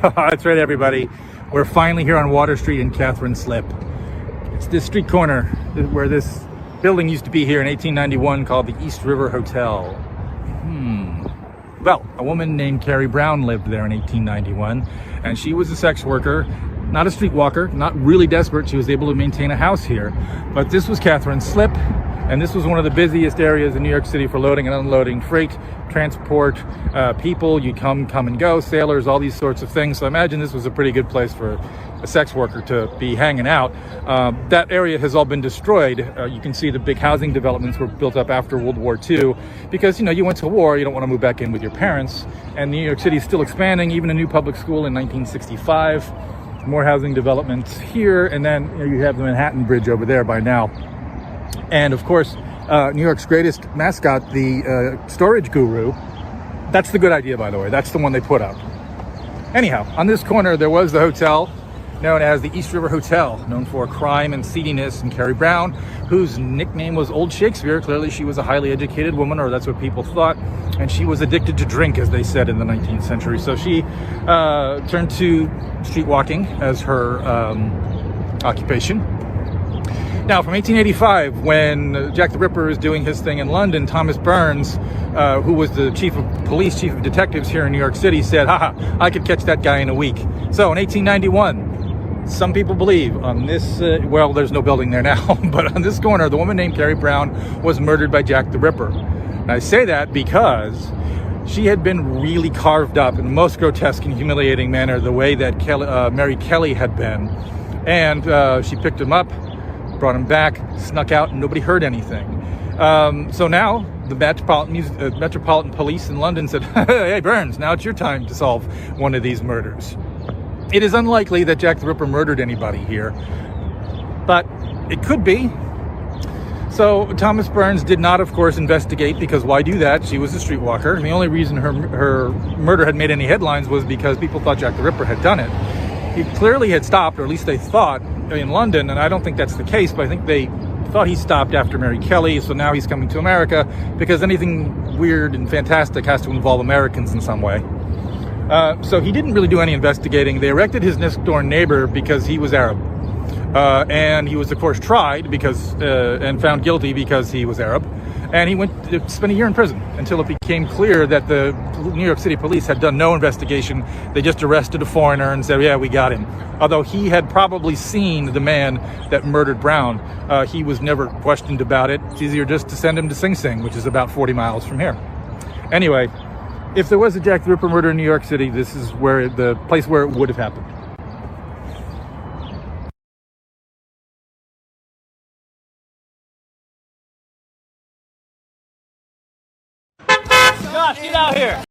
That's right, everybody. We're finally here on Water Street in Catherine Slip. It's this street corner where this building used to be here in 1891 called the East River Hotel. Well, a woman named Carrie Brown lived there in 1891, and she was a sex worker, not a streetwalker, not really desperate. She was able to maintain a house here. But this was Catherine Slip, and this was one of the busiest areas in New York City for loading and unloading freight, transport, people. You come and go, sailors, all these sorts of things. So I imagine this was a pretty good place for a sex worker to be hanging out. That area has all been destroyed. You can see the big housing developments were built up after World War II because, you went to war, you don't want to move back in with your parents. And New York City is still expanding, even a new public school in 1965. More housing developments here, and then you have the Manhattan Bridge over there by now. And of course, New York's greatest mascot, the storage guru. That's the good idea, by the way. That's the one they put up. Anyhow, on this corner, there was the hotel known as the East River Hotel, known for crime and seediness, and Carrie Brown, whose nickname was Old Shakespeare. Clearly, she was a highly educated woman, or that's what people thought. And she was addicted to drink, as they said in the 19th century. So she turned to street walking as her occupation. Now, from 1885, when Jack the Ripper is doing his thing in London, Thomas Burns, who was the chief of police, chief of detectives here in New York City, said, haha, I could catch that guy in a week. So in 1891, some people believe on this, well, there's no building there now, but on this corner, the woman named Carrie Brown was murdered by Jack the Ripper. And I say that because she had been really carved up in the most grotesque and humiliating manner, the way that Mary Kelly had been. And she picked him up, brought him back, snuck out, and nobody heard anything. So now the Metropolitan Police in London said, hey, Burns, now it's your time to solve one of these murders. It is unlikely that Jack the Ripper murdered anybody here, but it could be. So Thomas Burns did not, of course, investigate, because why do that? She was a streetwalker. And the only reason her murder had made any headlines was because people thought Jack the Ripper had done it. He clearly had stopped, or at least they thought, in London, and I don't think that's the case, but I think they thought he stopped after Mary Kelly, so now he's coming to America, because anything weird and fantastic has to involve Americans in some way. So he didn't really do any investigating. They arrested his next door neighbor because he was Arab. And he was, of course, tried because and found guilty because he was Arab. And he went to spend a year in prison until it became clear that the New York City police had done no investigation. They just arrested a foreigner and said, yeah, we got him. Although he had probably seen the man that murdered Brown. He was never questioned about it. It's easier just to send him to Sing Sing, which is about 40 miles from here. Anyway, if there was a Jack the Ripper murder in New York City, this is where the place where it would have happened. Josh, get out here.